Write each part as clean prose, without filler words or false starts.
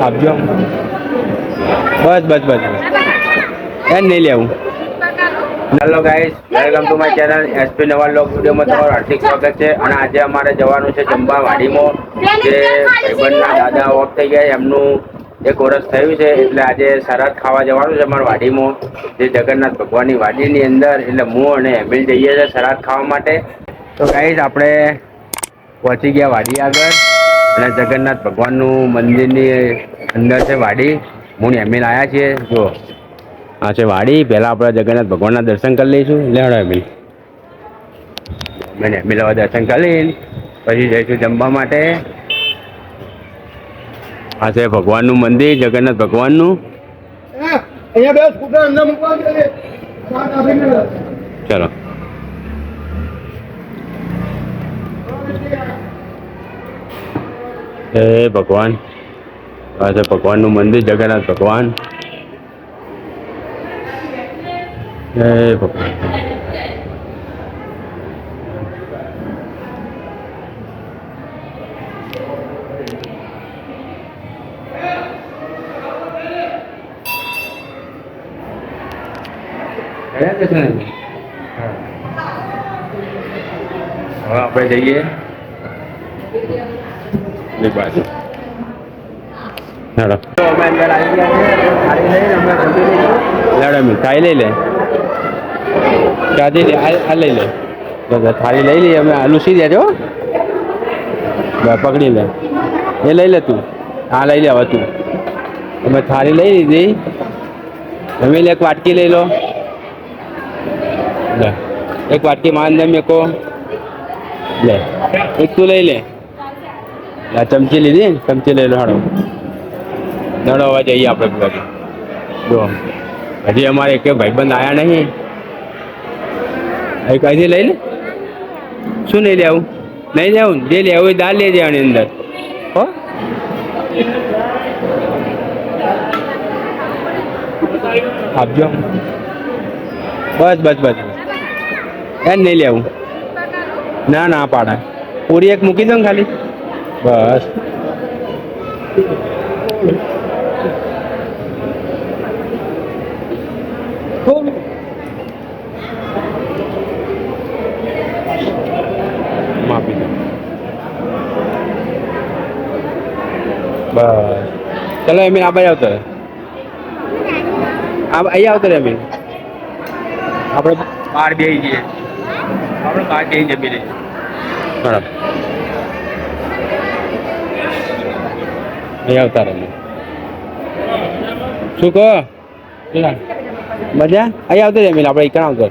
આપજો બસ બસ બસ એમ નહીં લેવું. Hello guys, welcome to my channel SP નવા લોક વિડીયોમાં તમારું હાર્દિક સ્વાગત છે. અને આજે અમારે જવાનું છે જંબા વાડીમાં, જે ભાઈબંધના દાદા ઓફ થઈ ગયા, એમનું 1 વર્ષ થયું છે, એટલે આજે સરાદ ખાવા જવાનું છે અમારા વાડીમાં, જે જગન્નાથ ભગવાનની વાડીની અંદર. એટલે હું અને એમિલ જઈએ છીએ સરાદ ખાવા માટે. તો ગાઈસ આપણે પહોંચી ગયા વાડી આગળ, અને જગન્નાથ ભગવાનનું મંદિરની અંદર છે વાડી. હું ને એમિલ આવ્યા છીએ. જો આ છે વાડી. પહેલાં આપણે જગન્નાથ ભગવાનના દર્શન કરી લઈશું. લેવડો એમિલ, મેં એમિલ હવે દર્શન કરી લઈને પછી જઈશું જમવા માટે. આ છે ભગવાનનું મંદિર, જગન્નાથ ભગવાનનું. ચલો હે ભગવાન. આ છે ભગવાનનું મંદિર, જગન્નાથ ભગવાન. હે ભગવાન. હવે આપણે જઈએ બાજુ. હેલો, અમે અંદર આવી ગયા છે. થાળી લઈને અમે જમી લઈશું. લેડો એમ થાળી લઈ લે. ક્યાંથી લે? આ લઈ લે. થાળી લઈ લઈએ અમે. લૂસી દેજો, પકડી લે. એ લઈ લે તું. હા લઈ લે હવે તું. અમે થાળી લઈ લીધી. જમી લે. એક વાટકી લઈ લો. લે એક વાટકી માંદ મેકો. લે એક તું લઈ લે. આ ચમચી લીધી ને, ચમચી લઈ લો. હાડો દડો અવાજ જઈએ આપણે બાજુ. જો હજી અમારે એક ભાઈબંધ આવ્યા નહીં. કઈથી લઈ લે. શું નહીં લેવું? નહીં લેવું. જે લેવું એ દાળ લેજે આની અંદર. હો આપજો બસ બસ બસ એમ નહીં લેવું. ના ના પાડા. પૂરી એક મૂકી દો ને ખાલી. બસ માપી દો. બસ ચલો એમીન આ બાજુ આવતો રહે. અહીંયા આવતો રહે એમીન. આપણે બહાર બેસી જઈએ. આપણે બહાર બેસી જમી લઈએ. બરાબર અહીંયા આવતા રહે. શું કહો મજા? અહીંયા આવતો એમિલ. આપણે એકણ આવતો.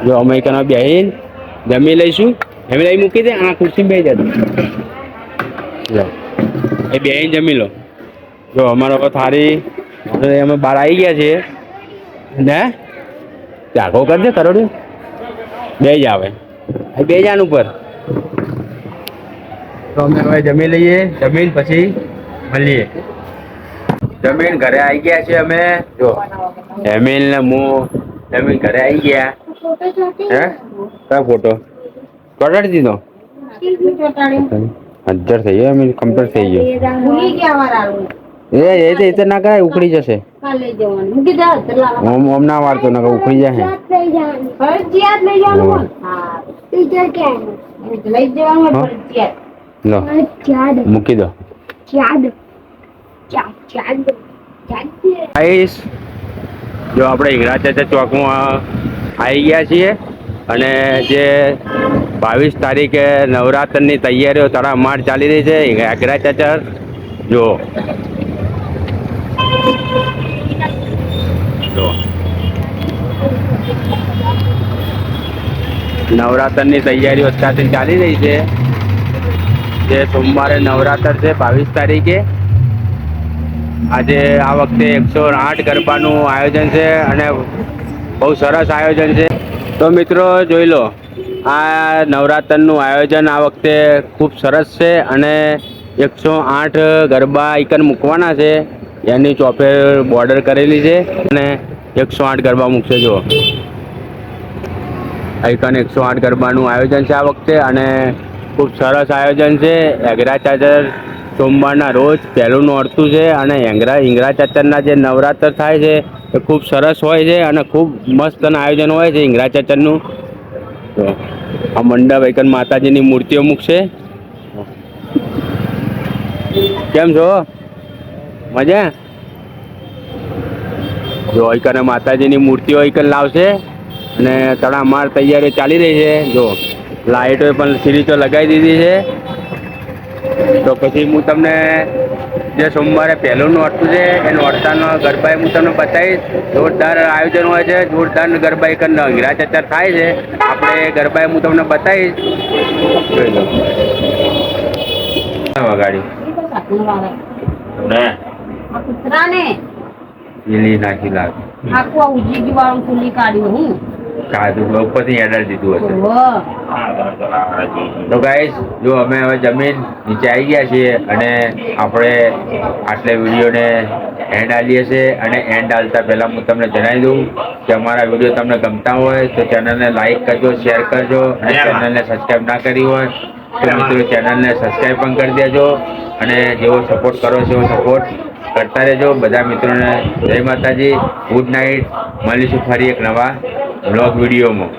જો અમે એકણ બેસીને જમી લઈશું. એમિલ અહીં મૂકી દે. આ ખુરશી બેસી જતો. જો એ બેસીને જમી લો. જો અમારો થાળી અમે બહાર આવી ગયા છીએ ને. ચાખો કરજે કરોડ્યું. બે જ આવે. બે જાન ઉપર. તો અમે હવે જમી લઈએ. જમીન પછી મળીએ. જમીન ઘરે આવી ગયા છે અમે. જો એમિલ ને હું જમીન ઘરે આવી ગયા. હે કયો ફોટો ચોટાડી દીધો? 1000 થઈ ગયો. એમિલ કમ્પ્લીટ થઈ ગયો. એ તો ના કરાય, ઉકળી જશે. ઓમ ના વાળતો ના ઉકળી જાય. લો મૂકી દો. જો આપણે હિંગળા ચાચા ચોકમાં આવી ગયા છીએ. અને જે 22 તારીખે નવરાત્રની તૈયારીઓ તડામાર ચાલી રહી છે હિંગળા ચાચા. જો નવરાત્રની તૈયારીઓ અત્યારથી ચાલી રહી છે. જે સોમવારે નવરાત્ર છે 22 તારીખે. આજે આ વખતે 108 ગરબાનું આયોજન છે અને બહુ સરસ આયોજન છે. તો મિત્રો જોઈ લો, આ નવરાત્રનું આયોજન આ વખતે ખૂબ સરસ છે. અને 108 ગરબા આઈકન મૂકવાના છે. એની ચોફે બોર્ડર કરેલી છે અને 108 ગરબા મૂકશે. જો આઈકન 108 ગરબાનું આયોજન છે આ વખતે અને ખૂબ સરસ આયોજન છે. એગ્રા ચાર્જર સોમવારના રોજ પહેલું નોરતું છે અને હિંગરા ચચરના જે નવરાત્ર થાય છે એ ખૂબ સરસ હોય છે અને ખૂબ મસ્ત આયોજન હોય છે હિંગરા ચચરનું. તો આ મંડપ એક માતાજીની મૂર્તિઓ મૂકશે. કેમ છો? મજા? જો એક માતાજીની મૂર્તિઓ એક લાવશે અને તડામાર તૈયારી ચાલી રહી છે. જો લાઈટો પણ સીરીઝો લગાવી દીધી છે. તો પછી હું તમને જે સોમવારે પહેલું નોરતું છે એ નોરતાનો ગરબા હું તમને બતાવીશ. જોરદાર આયોજન હોય છે, જોરદાર ગરબા એક હિંગરા ચચર થાય છે. આપણે ગરબા હું તમને બતાવીશ. જોઈ લો વગાડી લીલી નાખી લાગ કાઢું ઉપરથી એડર દીધું હશે. તો ગાઈસ જો અમે હવે જમીન નીચે આવી ગયા છીએ અને આપણે આટલે વિડીયોને એન્ડ આલીએ છીએ. અને એન્ડ આલતા પહેલાં હું તમને જણાવી દઉં કે અમારા વિડીયો તમને ગમતા હોય તો ચેનલને લાઈક કરજો, શેર કરજો અને ચેનલને સબસ્ક્રાઈબ ના કરી હોય તો મિત્રો ચેનલને સબસ્ક્રાઈબ પણ કરી દેજો. અને જેવો સપોર્ટ કરો છો એવો સપોર્ટ કરતા રહેજો. બધા મિત્રોને જય માતાજી, ગુડ નાઇટ. મળીશું ફરી એક નવા બ્લોગ વિડીયોમાં.